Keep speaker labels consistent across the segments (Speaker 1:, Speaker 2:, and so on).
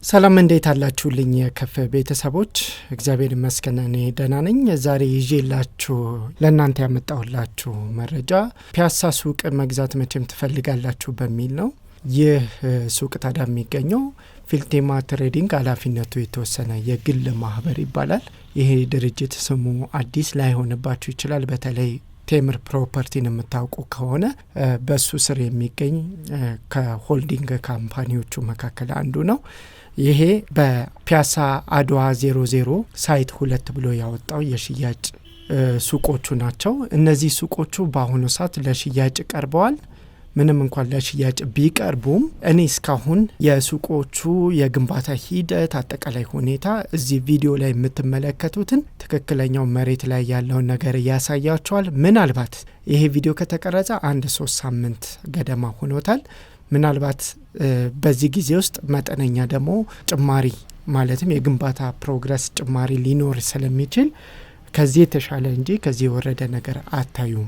Speaker 1: ሰላም እንዴት አላችሁልኝ የከፍ ቤተሰቦች? እግዚአብሔር ይመስገን እኔ ደህና ነኝ። ዛሬ ይዤላችሁ ለእናንተ ያመጣሁላችሁ መረጃ ፒያሳ ሱቅ መግዛት መቼም ትፈልጋላችሁ በሚል ነው። ይህ ሱቅ ታዲያ የሚገኘው ፊልቴማ ትሬዲንግ ኃላፊነቱ የተወሰነ የግል ማህበር ይባላል። ይሄ ድርጅት ስሙ አዲስ ላይሆንባችሁ ይችላል። በተለይ ቴምር ፕሮፐርቲን የምታውቁ ከሆነ በሱ ስር የሚገኝ ከሆልዲንግ ካምፓኒዎቹ መካከል አንዱ ነው። ይሄ በፒያሳ አድዋ 00 ሳይት 2 ብሎ ያወጣው የሽያጭ ሱቆቹ ናቸው። እነዚህ ሱቆቹ በአሁኑ ሰዓት ለሽያጭ ቀርበዋል። ምንም እንኳን ለሽያጭ ቢቀርቡም እኔ እስካሁን የሱቆቹ የግንባታ ሂደት አጠቃላይ ሁኔታ እዚህ ቪዲዮ ላይ የምትመለከቱትን ትክክለኛው መሬት ላይ ያለውን ነገር ያሳያቸዋል። ምናልባት ይሄ ቪዲዮ ከተቀረጸ 1-3 ሳምንት ገደማ ሆኖታል። ምናልባት በዚህ ጊዜ ውስጥ መጠነኛ ደግሞ ጭማሪ ማለትም የግንባታ ፕሮግረስ ጭማሪ ሊኖር ስለሚችል ከዚህ የተሻለ እንጂ ከዚህ የወረደ ነገር አታዩም።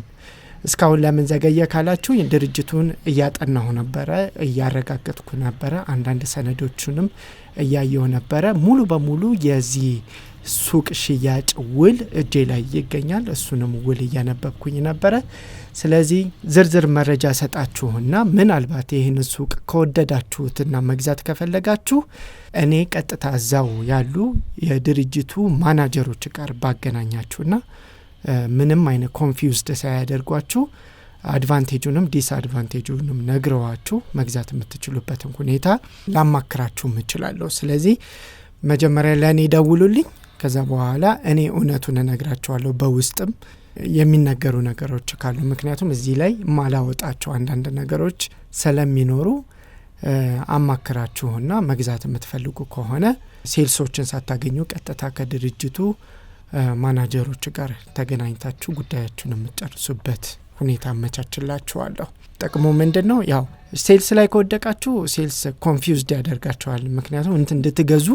Speaker 1: እስካሁን ለምን ዘገየ ካላችሁ ድርጅቱን እያጠናሁ ነበረ፣ እያረጋገጥኩ ነበረ፣ አንዳንድ ሰነዶቹንም እያየሁ ነበረ። ሙሉ በሙሉ የዚህ ሱቅ ሽያጭ ውል እጄ ላይ ይገኛል። እሱንም ውል እያነበብኩኝ ነበረ። ስለዚህ ዝርዝር መረጃ ሰጣችሁና ምናልባት ይህን ሱቅ ከወደዳችሁትና መግዛት ከፈለጋችሁ እኔ ቀጥታ እዛው ያሉ የድርጅቱ ማናጀሮች ጋር ባገናኛችሁና ምንም አይነት ኮንፊውዝድ ሳያደርጓችሁ አድቫንቴጁንም ዲስአድቫንቴጁንም ነግረዋችሁ መግዛት የምትችሉበትን ሁኔታ ላማክራችሁም እችላለሁ። ስለዚህ መጀመሪያ ለእኔ ደውሉልኝ። ከዛ በኋላ እኔ እውነቱን እነግራችኋለሁ። በውስጥም የሚነገሩ ነገሮች ካሉ ምክንያቱም እዚህ ላይ ማላወጣቸው አንዳንድ ነገሮች ስለሚኖሩ አማክራችሁና መግዛት የምትፈልጉ ከሆነ ሴልሶችን ሳታገኙ ቀጥታ ከድርጅቱ ማናጀሮች ጋር ተገናኝታችሁ ጉዳያችሁን የምትጨርሱበት ሁኔታ አመቻችላችኋለሁ። ጥቅሙ ምንድነው? ያው ሴልስ ላይ ከወደቃችሁ ሴልስ ኮንፊውዝድ ያደርጋችኋል። ምክንያቱም እንድትገዙ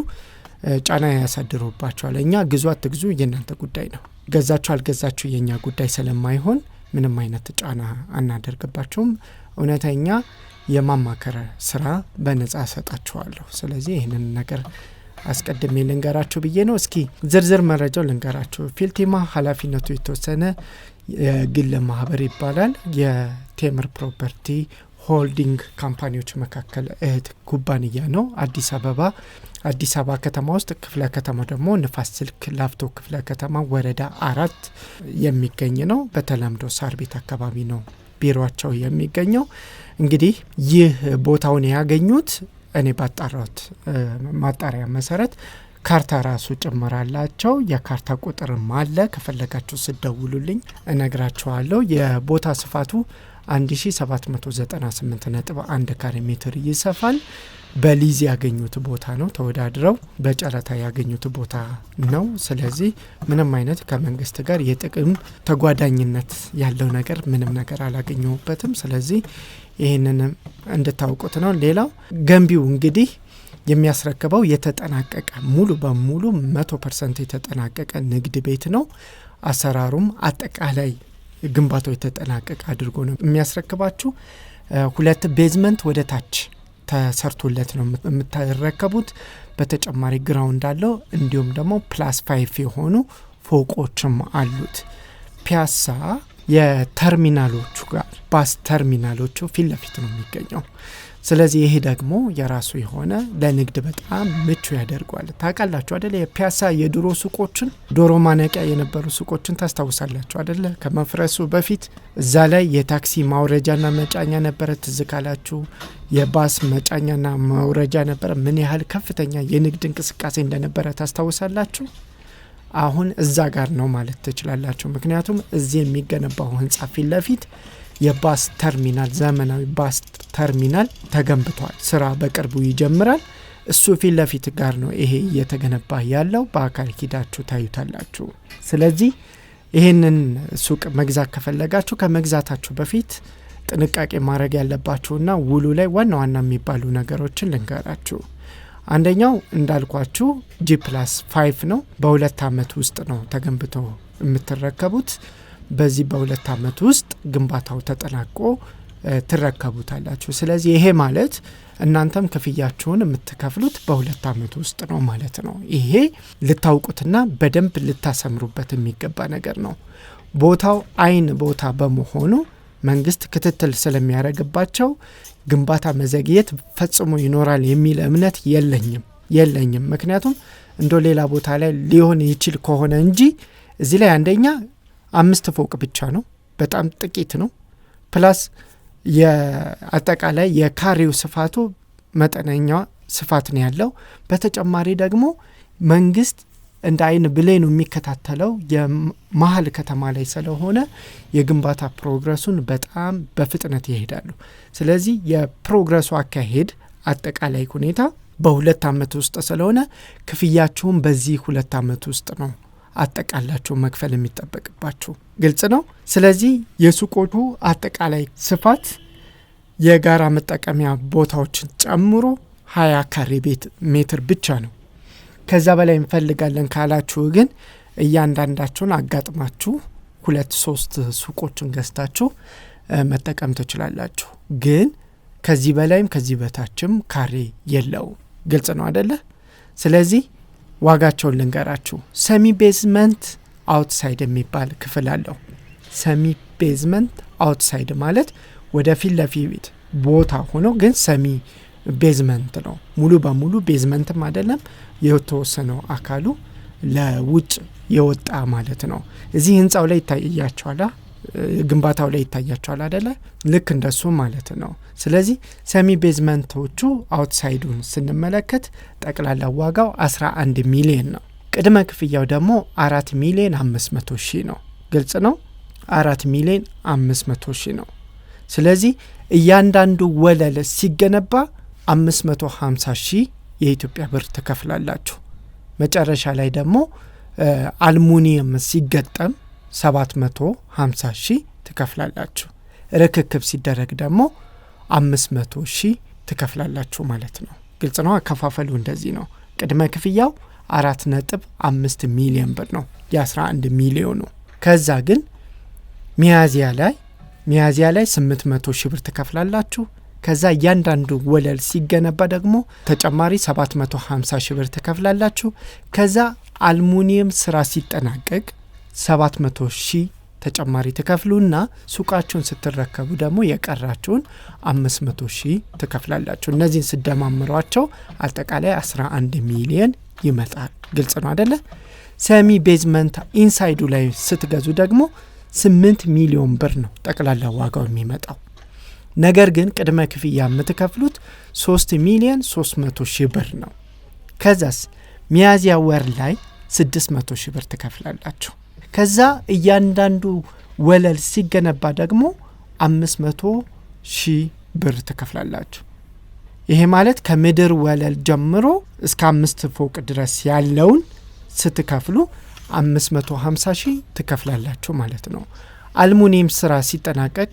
Speaker 1: ጫና ያሳድሩባችኋል። እኛ ግዙ አትግዙ የእናንተ ጉዳይ ነው፣ ገዛችሁ አልገዛችሁ የኛ ጉዳይ ስለማይሆን ምንም አይነት ጫና አናደርግባችሁም። እውነተኛ የማማከር ስራ በነጻ ሰጣችኋለሁ። ስለዚህ ይህንን ነገር አስቀድሜ ልንገራችሁ ብዬ ነው። እስኪ ዝርዝር መረጃው ልንገራችሁ። ፊልቴማ ኃላፊነቱ የተወሰነ የግል ማህበር ይባላል። የቴምር ፕሮፐርቲ ሆልዲንግ ካምፓኒዎች መካከል እህት ኩባንያ ነው። አዲስ አበባ ከተማ ውስጥ ክፍለ ከተማ ደግሞ ንፋስ ስልክ ላፍቶ ክፍለ ከተማ ወረዳ 4 የሚገኝ ነው። በተለምዶ ሳር ቤት አካባቢ ነው ቢሮአቸው የሚገኘው። እንግዲህ ይህ ቦታውን ያገኙት እኔ ባጣራሁት ማጣሪያ መሰረት ካርታ ራሱ ጭምራላቸው። የካርታ ቁጥርም አለ። ከፈለጋችሁ ስደውሉልኝ እነግራችኋለሁ። የቦታ ስፋቱ 1798.1 ካሬ ሜትር ይሰፋል። በሊዝ ያገኙት ቦታ ነው። ተወዳድረው በጨረታ ያገኙት ቦታ ነው። ስለዚህ ምንም አይነት ከመንግስት ጋር የጥቅም ተጓዳኝነት ያለው ነገር ምንም ነገር አላገኘሁበትም። ስለዚህ ይህንን እንድታውቁት ነው። ሌላው ገንቢው እንግዲህ የሚያስረክበው የተጠናቀቀ ሙሉ በሙሉ 100% የተጠናቀቀ ንግድ ቤት ነው። አሰራሩም አጠቃላይ ግንባታው የተጠናቀቀ አድርጎ ነው የሚያስረክባችሁ። 2 ቤዝመንት ወደ ታች ተሰርቶለት ነው የምታረከቡት። በተጨማሪ ግራውንድ አለው። እንዲሁም ደግሞ +5 የሆኑ ፎቆችም አሉት። ፒያሳ የተርሚናሎቹ ጋር ባስ ተርሚናሎቹ ፊት ለፊት ነው የሚገኘው። ስለዚህ ይሄ ደግሞ የራሱ የሆነ ለንግድ በጣም ምቹ ያደርገዋል። ታውቃላችሁ አይደለ? የፒያሳ የድሮ ሱቆችን ዶሮ ማነቂያ የነበሩ ሱቆችን ታስታውሳላችሁ አይደለ? ከመፍረሱ በፊት እዛ ላይ የታክሲ ማውረጃና መጫኛ ነበረ። ትዝ ካላችሁ የባስ መጫኛና ማውረጃ ነበረ። ምን ያህል ከፍተኛ የንግድ እንቅስቃሴ እንደነበረ ታስታውሳላችሁ። አሁን እዛ ጋር ነው ማለት ትችላላችሁ። ምክንያቱም እዚህ የሚገነባው ህንጻ ፊት ለፊት የባስ ተርሚናል ዘመናዊ ባስ ተርሚናል ተገንብቷል። ስራ በቅርቡ ይጀምራል። እሱ ፊት ለፊት ጋር ነው ይሄ እየተገነባ ያለው። በአካል ሂዳችሁ ታዩታላችሁ። ስለዚህ ይሄንን ሱቅ መግዛት ከፈለጋችሁ ከመግዛታችሁ በፊት ጥንቃቄ ማድረግ ያለባችሁና ውሉ ላይ ዋና ዋና የሚባሉ ነገሮችን ልንገራችሁ። አንደኛው እንዳልኳችሁ G+5 ነው። በ2 አመት ውስጥ ነው ተገንብቶ የምትረከቡት። በዚህ በ2 አመት ውስጥ ግንባታው ተጠናቆ ትረከቡታላችሁ። ስለዚህ ይሄ ማለት እናንተም ክፍያችሁን የምትከፍሉት በ2 አመት ውስጥ ነው ማለት ነው። ይሄ ልታውቁትና በደንብ ልታሰምሩበት የሚገባ ነገር ነው። ቦታው አይን ቦታ በመሆኑ መንግስት ክትትል ስለሚያደርግባቸው ግንባታ መዘግየት ፈጽሞ ይኖራል የሚል እምነት የለኝም። ምክንያቱም እንደ ሌላ ቦታ ላይ ሊሆን ይችል ከሆነ እንጂ እዚህ ላይ አንደኛ 5 ፎቅ ብቻ ነው፣ በጣም ጥቂት ነው። ፕላስ የአጠቃላይ የካሬው ስፋቱ መጠነኛ ስፋት ነው ያለው። በተጨማሪ ደግሞ መንግስት እንደ አይን ብሌኑ የሚከታተለው የመሀል ከተማ ላይ ስለሆነ የግንባታ ፕሮግረሱን በጣም በፍጥነት ይሄዳሉ። ስለዚህ የፕሮግረሱ አካሄድ አጠቃላይ ሁኔታ በ2 አመት ውስጥ ስለሆነ ክፍያችሁን በዚህ 2 አመት ውስጥ ነው አጠቃላችሁ መክፈል የሚጠበቅባችሁ። ግልጽ ነው። ስለዚህ የሱቆቹ አጠቃላይ ስፋት የጋራ መጠቀሚያ ቦታዎችን ጨምሮ 20 ካሬ ሜትር ብቻ ነው። ከዛ በላይ እንፈልጋለን ካላችሁ ግን እያንዳንዳችሁን አጋጥማችሁ 2-3 ሱቆችን ገዝታችሁ መጠቀም ትችላላችሁ። ግን ከዚህ በላይም ከዚህ በታችም ካሬ የለው። ግልጽ ነው አይደለ? ስለዚህ ዋጋቸውን ልንገራችሁ። ሰሚ ቤዝመንት አውትሳይድ የሚባል ክፍል አለው። ሰሚ ቤዝመንት አውትሳይድ ማለት ወደ ፊት ለፊት ቦታ ሆኖ ግን ሰሚ ቤዝመንት ነው። ሙሉ በሙሉ ቤዝመንትም አይደለም፣ የተወሰነው አካሉ ለውጭ የወጣ ማለት ነው። እዚህ ህንጻው ላይ ይታያቸዋል፣ ግንባታው ላይ ይታያቸዋል አይደለ? ልክ እንደሱ ማለት ነው። ስለዚህ ሰሚ ቤዝመንቶቹ አውትሳይዱን ስንመለከት ጠቅላላ ዋጋው 11 ሚሊዮን ነው። ቅድመ ክፍያው ደግሞ 4,500,000 ነው። ግልጽ ነው። 4,500,000 ነው። ስለዚህ እያንዳንዱ ወለል ሲገነባ 550,000 የኢትዮጵያ ብር ትከፍላላችሁ። መጨረሻ ላይ ደግሞ አልሙኒየም ሲገጠም 750,000 ትከፍላላችሁ። ርክክብ ሲደረግ ደግሞ 500,000 ትከፍላላችሁ ማለት ነው። ግልጽ ነው። አከፋፈሉ እንደዚህ ነው። ቅድመ ክፍያው 4.5 ሚሊዮን ብር ነው፣ የ11 ሚሊዮኑ። ከዛ ግን ሚያዚያ ላይ 800,000 ብር ትከፍላላችሁ። ከዛ እያንዳንዱ ወለል ሲገነባ ደግሞ ተጨማሪ 750,000 ብር ትከፍላላችሁ። ከዛ አልሙኒየም ስራ ሲጠናቀቅ 700,000 ተጨማሪ ትከፍሉና ሱቃችሁን ስትረከቡ ደግሞ የቀራችሁን 500,000 ትከፍላላችሁ። እነዚህን ስደማምሯቸው አጠቃላይ 11 ሚሊዮን ይመጣል። ግልጽ ነው አይደለ? ሰሚ ቤዝመንት ኢንሳይዱ ላይ ስትገዙ ደግሞ 8 ሚሊዮን ብር ነው ጠቅላላ ዋጋው የሚመጣው። ነገር ግን ቅድመ ክፍያ የምትከፍሉት 3,300,000 ብር ነው። ከዛስ ሚያዚያ ወር ላይ 600,000 ብር ትከፍላላችሁ። ከዛ እያንዳንዱ ወለል ሲገነባ ደግሞ 500,000 ብር ትከፍላላችሁ። ይሄ ማለት ከምድር ወለል ጀምሮ እስከ 5 ፎቅ ድረስ ያለውን ስትከፍሉ 550,000 ትከፍላላችሁ ማለት ነው። አልሙኒየም ስራ ሲጠናቀቅ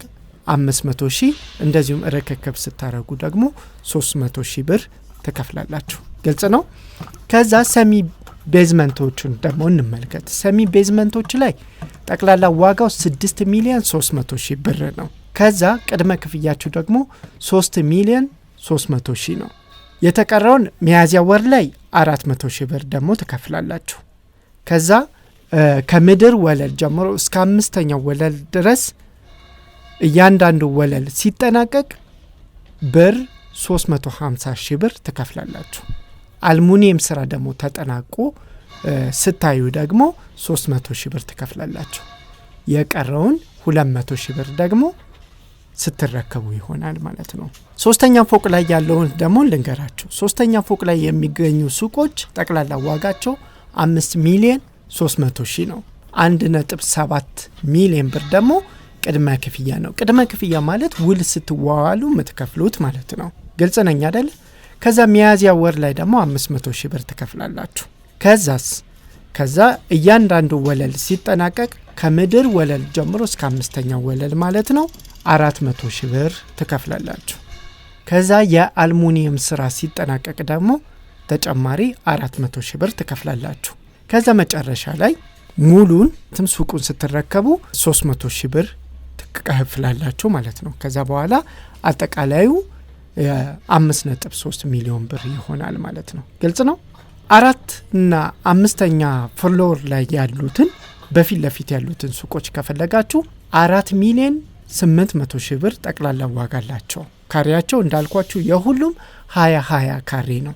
Speaker 1: 500,000፣ እንደዚሁም ርክክብ ስታረጉ ደግሞ 300,000 ብር ትከፍላላችሁ። ግልጽ ነው። ከዛ ሰሚ ቤዝመንቶቹን ደግሞ እንመልከት። ሰሚ ቤዝመንቶች ላይ ጠቅላላ ዋጋው 6,300,000 ብር ነው። ከዛ ቅድመ ክፍያችሁ ደግሞ 3,300,000 ነው። የተቀረውን ሚያዚያ ወር ላይ 400,000 ብር ደግሞ ትከፍላላችሁ። ከዛ ከምድር ወለል ጀምሮ እስከ 5ኛው ወለል ድረስ እያንዳንዱ ወለል ሲጠናቀቅ ብር 350,000 ብር ትከፍላላችሁ። አልሙኒየም ስራ ደግሞ ተጠናቆ ስታዩ ደግሞ 300,000 ብር ትከፍላላችሁ። የቀረውን 200,000 ብር ደግሞ ስትረከቡ ይሆናል ማለት ነው። 3ኛ ፎቅ ላይ ያለውን ደግሞ ልንገራችሁ። 3ኛ ፎቅ ላይ የሚገኙ ሱቆች ጠቅላላ ዋጋቸው 5,300,000 ነው። 1.7 ሚሊዮን ብር ደግሞ ቅድመ ክፍያ ነው። ቅድመ ክፍያ ማለት ውል ስትዋዋሉ የምትከፍሉት ማለት ነው። ግልጽ ነኝ አይደል? ከዛ ሚያዚያ ወር ላይ ደግሞ 500,000 ብር ትከፍላላችሁ። ከዛ እያንዳንዱ ወለል ሲጠናቀቅ ከምድር ወለል ጀምሮ እስከ 5ኛው ወለል ማለት ነው 400,000 ብር ትከፍላላችሁ። ከዛ የአልሙኒየም ስራ ሲጠናቀቅ ደግሞ ተጨማሪ 400,000 ብር ትከፍላላችሁ። ከዛ መጨረሻ ላይ ሙሉን ሱቁን ስትረከቡ 300,000 ብር ትከፍላላችሁ ማለት ነው። ከዛ በኋላ አጠቃላዩ 5.3 ሚሊዮን ብር ይሆናል ማለት ነው። ግልጽ ነው። 4 እና 5ኛ ፍሎር ላይ ያሉትን በፊት ለፊት ያሉትን ሱቆች ከፈለጋችሁ 4 ሚሊዮን 800 ሺህ ብር ጠቅላላ ዋጋ አላቸው። ካሬያቸው እንዳልኳችሁ የሁሉም 20 ካሬ ነው።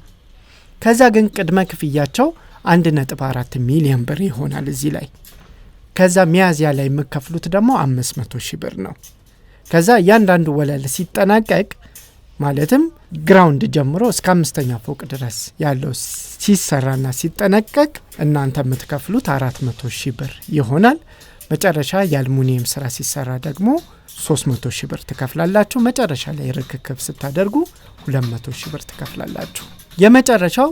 Speaker 1: ከዛ ግን ቅድመ ክፍያቸው 1.4 ሚሊዮን ብር ይሆናል እዚህ ላይ። ከዛ ሚያዝያ ላይ የምከፍሉት ደግሞ 500 ሺህ ብር ነው። ከዛ እያንዳንዱ ወለል ሲጠናቀቅ ማለትም ግራውንድ ጀምሮ እስከ 5ኛ ፎቅ ድረስ ያለው ሲሰራና ሲጠናቀቅ እናንተ የምትከፍሉት 400 ሺህ ብር ይሆናል። መጨረሻ የአልሙኒየም ስራ ሲሰራ ደግሞ 300 ሺህ ብር ትከፍላላችሁ። መጨረሻ ላይ ርክክብ ስታደርጉ 200 ሺህ ብር ትከፍላላችሁ። የመጨረሻው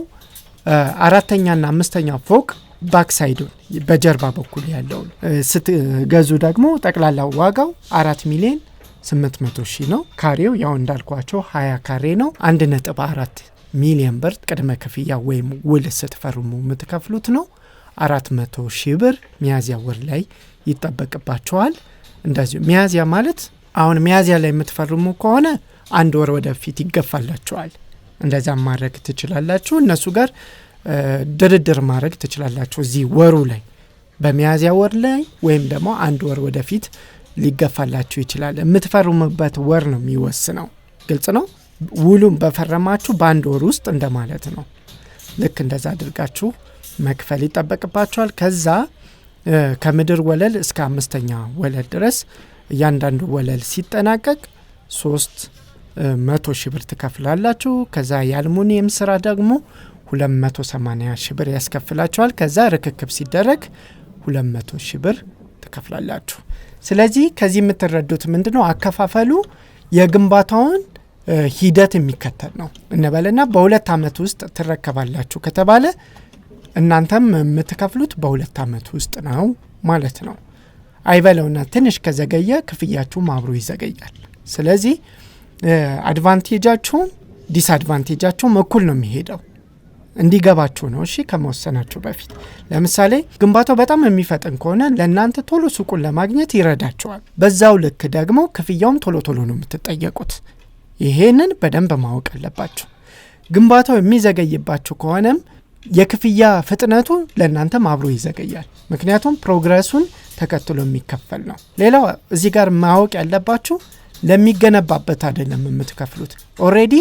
Speaker 1: 4ኛና 5ኛ ፎቅ ባክሳይዱን በጀርባ በኩል ያለውን ስትገዙ ደግሞ ጠቅላላ ዋጋው 4 ሚሊዮን 800 ሺህ ነው። ካሬው ያው እንዳልኳቸው 20 ካሬ ነው። 1.4 ሚሊዮን ብር ቅድመ ክፍያ ወይም ውል ስትፈርሙ የምትከፍሉት ነው። 400 ሺህ ብር ሚያዝያ ወር ላይ ይጠበቅባቸዋል። እንደዚሁ ሚያዝያ ማለት አሁን ሚያዝያ ላይ የምትፈርሙ ከሆነ 1 ወር ወደፊት ይገፋላችኋል። እንደዛ ማድረግ ትችላላችሁ። እነሱ ጋር ድርድር ማድረግ ትችላላችሁ። እዚህ ወሩ ላይ በሚያዝያ ወር ላይ ወይም ደግሞ 1 ወር ወደፊት ሊገፋላችሁ ይችላል። የምትፈርሙበት ወር ነው የሚወስነው። ግልጽ ነው። ውሉም በፈረማችሁ በ1 ወር ውስጥ እንደማለት ነው። ልክ እንደዛ አድርጋችሁ መክፈል ይጠበቅባችኋል። ከዛ ከምድር ወለል እስከ 5ኛ ወለል ድረስ እያንዳንዱ ወለል ሲጠናቀቅ 300 ሺህ ብር ትከፍላላችሁ። ከዛ የአልሙኒየም ስራ ደግሞ 280 ሺህ ብር ያስከፍላችኋል። ከዛ ርክክብ ሲደረግ 200 ሺህ ብር ትከፍላላችሁ። ስለዚህ ከዚህ የምትረዱት ምንድነው? አከፋፈሉ የግንባታውን ሂደት የሚከተል ነው እንበልና በ2 ዓመት ውስጥ ትረከባላችሁ ከተባለ እናንተም የምትከፍሉት በ2 ዓመት ውስጥ ነው ማለት ነው። አይበለውና ትንሽ ከዘገየ ክፍያችሁም አብሮ ይዘገያል። ስለዚህ አድቫንቴጃችሁም ዲስአድቫንቴጃችሁም እኩል ነው የሚሄደው። እንዲገባችሁ ነው። እሺ ከመወሰናችሁ በፊት ለምሳሌ ግንባታው በጣም የሚፈጥን ከሆነ ለእናንተ ቶሎ ሱቁን ለማግኘት ይረዳችኋል። በዛው ልክ ደግሞ ክፍያውም ቶሎ ነው የምትጠየቁት። ይሄንን በደንብ ማወቅ አለባችሁ። ግንባታው የሚዘገይባችሁ ከሆነም የክፍያ ፍጥነቱ ለእናንተም አብሮ ይዘገያል። ምክንያቱም ፕሮግረሱን ተከትሎ የሚከፈል ነው። ሌላው እዚህ ጋር ማወቅ ያለባችሁ ለሚገነባበት አይደለም የምትከፍሉት። ኦሬዲ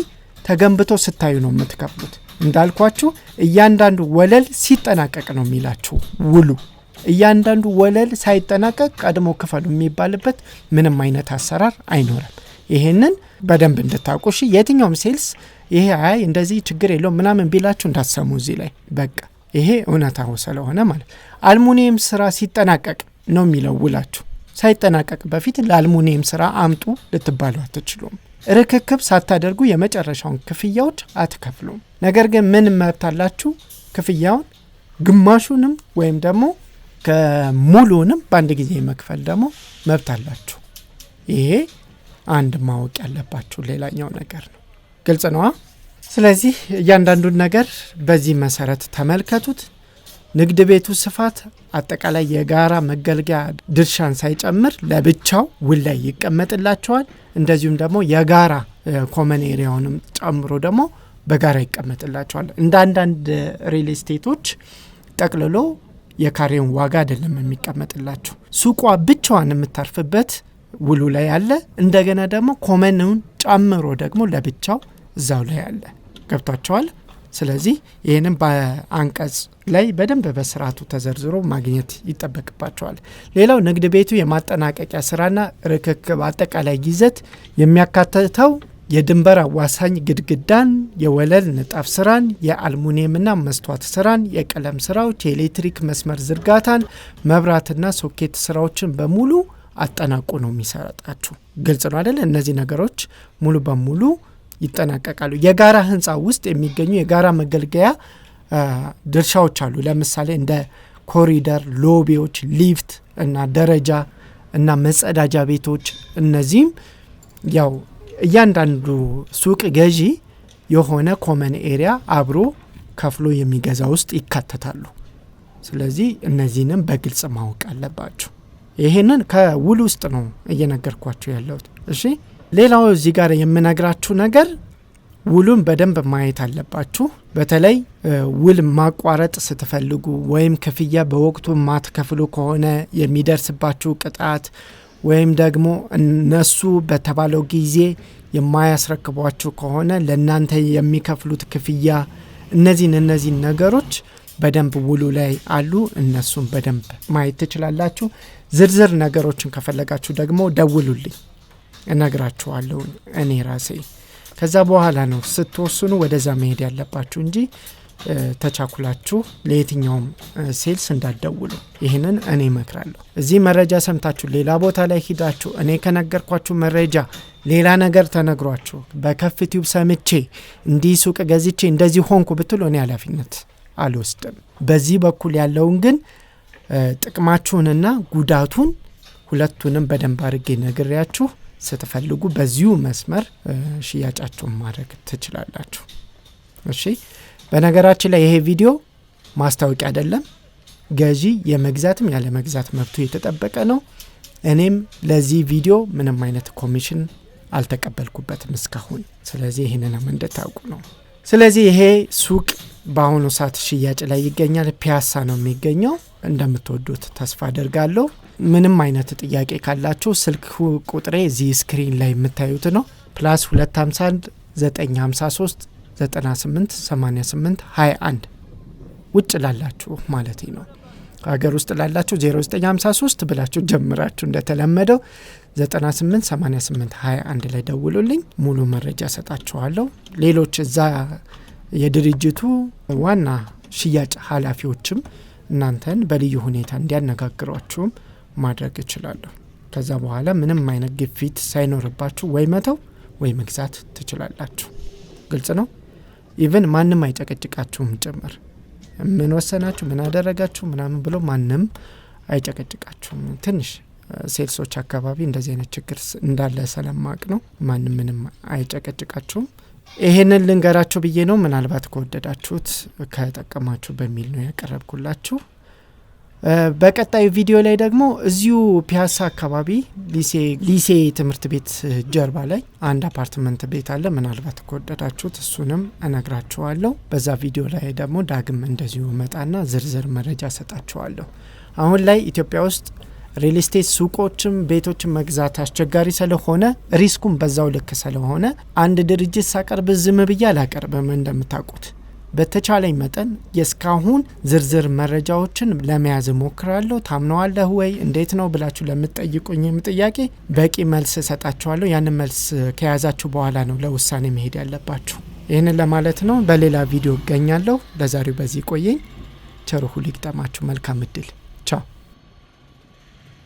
Speaker 1: ተገንብቶ ስታዩ ነው የምትከፍሉት። እንዳልኳችሁ እያንዳንዱ ወለል ሲጠናቀቅ ነው የሚላችሁ ውሉ። እያንዳንዱ ወለል ሳይጠናቀቅ ቀድሞ ክፈሉ የሚባልበት ምንም አይነት አሰራር አይኖርም። ይሄንን በደንብ እንድታውቁ። እሺ የትኛውም ሴልስ ይሄ አይ እንደዚህ ችግር የለውም ምናምን ቢላችሁ እንዳትሰሙ እዚህ ላይ በቃ ይሄ እውነታው ስለሆነ ማለት። አልሙኒየም ስራ ሲጠናቀቅ ነው የሚለው ውላችሁ። ሳይጠናቀቅ በፊት ለአልሙኒየም ስራ አምጡ ልትባሉ አትችሉም። ርክክብ ሳታደርጉ የመጨረሻውን ክፍያዎች አትከፍሉም። ነገር ግን ምን መብት አላችሁ? ክፍያውን ግማሹንም ወይም ደግሞ ከሙሉንም በአንድ ጊዜ መክፈል ደግሞ መብት አላችሁ። ይሄ አንድ ማወቅ ያለባችሁ ሌላኛው ነገር ነው። ግልጽ ነው። ስለዚህ እያንዳንዱን ነገር በዚህ መሰረት ተመልከቱት። ንግድ ቤቱ ስፋት አጠቃላይ የጋራ መገልገያ ድርሻን ሳይጨምር ለብቻው ውል ላይ ይቀመጥላቸዋል። እንደዚሁም ደግሞ የጋራ ኮመን ኤሪያውንም ጨምሮ ደግሞ በጋራ ይቀመጥላቸዋል። እንደ አንዳንድ ሪል ስቴቶች ጠቅልሎ የካሬውን ዋጋ አይደለም የሚቀመጥላቸው። ሱቋ ብቻዋን የምታርፍበት ውሉ ላይ አለ። እንደገና ደግሞ ኮመኑን ጨምሮ ደግሞ ለብቻው እዛው ላይ አለ። ገብቷቸዋል። ስለዚህ ይህንን በአንቀጽ ላይ በደንብ በስርዓቱ ተዘርዝሮ ማግኘት ይጠበቅባቸዋል። ሌላው ንግድ ቤቱ የማጠናቀቂያ ስራና ርክክብ አጠቃላይ ይዘት የሚያካትተው የድንበር አዋሳኝ ግድግዳን፣ የወለል ንጣፍ ስራን፣ የአልሙኒየምና መስተዋት ስራን፣ የቀለም ስራዎች፣ የኤሌክትሪክ መስመር ዝርጋታን፣ መብራትና ሶኬት ስራዎችን በሙሉ አጠናቆ ነው የሚሰጣችሁ። ግልጽ ነው አይደል? እነዚህ ነገሮች ሙሉ በሙሉ ይጠናቀቃሉ። የጋራ ህንፃ ውስጥ የሚገኙ የጋራ መገልገያ ድርሻዎች አሉ። ለምሳሌ እንደ ኮሪደር፣ ሎቢዎች፣ ሊፍት እና ደረጃ እና መጸዳጃ ቤቶች። እነዚህም ያው እያንዳንዱ ሱቅ ገዢ የሆነ ኮመን ኤሪያ አብሮ ከፍሎ የሚገዛ ውስጥ ይካተታሉ። ስለዚህ እነዚህንም በግልጽ ማወቅ አለባችሁ። ይሄንን ከውል ውስጥ ነው እየነገርኳችሁ ያለሁት። እሺ ሌላው እዚህ ጋር የምነግራችሁ ነገር ውሉን በደንብ ማየት አለባችሁ። በተለይ ውል ማቋረጥ ስትፈልጉ ወይም ክፍያ በወቅቱ ማትከፍሉ ከሆነ የሚደርስባችሁ ቅጣት ወይም ደግሞ እነሱ በተባለው ጊዜ የማያስረክቧችሁ ከሆነ ለእናንተ የሚከፍሉት ክፍያ እነዚህን ነገሮች በደንብ ውሉ ላይ አሉ። እነሱን በደንብ ማየት ትችላላችሁ። ዝርዝር ነገሮችን ከፈለጋችሁ ደግሞ ደውሉልኝ፣ እነግራችኋለሁ እኔ ራሴ። ከዛ በኋላ ነው ስትወስኑ ወደዛ መሄድ ያለባችሁ እንጂ ተቻኩላችሁ ለየትኛውም ሴልስ እንዳትደውሉ። ይህንን እኔ እመክራለሁ። እዚህ መረጃ ሰምታችሁ ሌላ ቦታ ላይ ሂዳችሁ እኔ ከነገርኳችሁ መረጃ ሌላ ነገር ተነግሯችሁ በከፍቲው ሰምቼ እንዲህ ሱቅ ገዝቼ እንደዚህ ሆንኩ ብትሉ እኔ ኃላፊነት አልወስድም። በዚህ በኩል ያለውን ግን ጥቅማችሁንና ጉዳቱን ሁለቱንም በደንብ አድርጌ ነግሬያችሁ ስትፈልጉ በዚሁ መስመር ሽያጫችሁን ማድረግ ትችላላችሁ። እሺ በነገራችን ላይ ይሄ ቪዲዮ ማስታወቂያ አይደለም። ገዢ የመግዛትም ያለ መግዛት መብቱ የተጠበቀ ነው። እኔም ለዚህ ቪዲዮ ምንም አይነት ኮሚሽን አልተቀበልኩበትም እስካሁን። ስለዚህ ይሄንንም እንድታውቁ ነው። ስለዚህ ይሄ ሱቅ በአሁኑ ሰዓት ሽያጭ ላይ ይገኛል። ፒያሳ ነው የሚገኘው። እንደምትወዱት ተስፋ አደርጋለሁ። ምንም አይነት ጥያቄ ካላችሁ ስልክ ቁጥሬ እዚህ ስክሪን ላይ የምታዩት ነው። +251 953 98 88 21 ውጭ ላላችሁ ማለት ነው። ሀገር ውስጥ ላላችሁ 0953 ብላችሁ ጀምራችሁ እንደተለመደው 98 88 21 ላይ ደውሉልኝ። ሙሉ መረጃ ሰጣችኋለሁ። ሌሎች እዛ የድርጅቱ ዋና ሽያጭ ኃላፊዎችም እናንተን በልዩ ሁኔታ እንዲያነጋግሯችሁም ማድረግ እችላለሁ። ከዛ በኋላ ምንም አይነት ግፊት ሳይኖርባችሁ ወይ መተው ወይ መግዛት ትችላላችሁ። ግልጽ ነው። ኢቭን ማንም አይጨቀጭቃችሁም ጭምር። ምን ወሰናችሁ ምን አደረጋችሁ ምናምን ብሎ ማንም አይጨቀጭቃችሁም። ትንሽ ሴልሶች አካባቢ እንደዚህ አይነት ችግር እንዳለ ሰለማቅ ነው። ማንም ምንም አይጨቀጭቃችሁም። ይሄንን ልንገራችሁ ብዬ ነው። ምናልባት ከወደዳችሁት ከጠቀማችሁ በሚል ነው ያቀረብኩላችሁ። በቀጣዩ ቪዲዮ ላይ ደግሞ እዚሁ ፒያሳ አካባቢ ሊሴ ትምህርት ቤት ጀርባ ላይ አንድ አፓርትመንት ቤት አለ። ምናልባት ከወደዳችሁት እሱንም እነግራችኋለሁ። በዛ ቪዲዮ ላይ ደግሞ ዳግም እንደዚሁ መጣና ዝርዝር መረጃ ሰጣችኋለሁ። አሁን ላይ ኢትዮጵያ ውስጥ ሪል ስቴት ሱቆችም ቤቶችም መግዛት አስቸጋሪ ስለሆነ ሪስኩም በዛው ልክ ስለሆነ አንድ ድርጅት ሳቀርብ ዝም ብዬ አላቀርብም። እንደምታውቁት በተቻለኝ መጠን የስካሁን ዝርዝር መረጃዎችን ለመያዝ ሞክራለሁ። ታምነዋለህ ወይ እንዴት ነው ብላችሁ ለምትጠይቁኝም ጥያቄ በቂ መልስ ሰጣችኋለሁ። ያንን መልስ ከያዛችሁ በኋላ ነው ለውሳኔ መሄድ ያለባችሁ። ይህንን ለማለት ነው። በሌላ ቪዲዮ እገኛለሁ። ለዛሬው በዚህ ቆየኝ። ቸር ሁሉ ይግጠማችሁ። መልካም እድል። ቻው።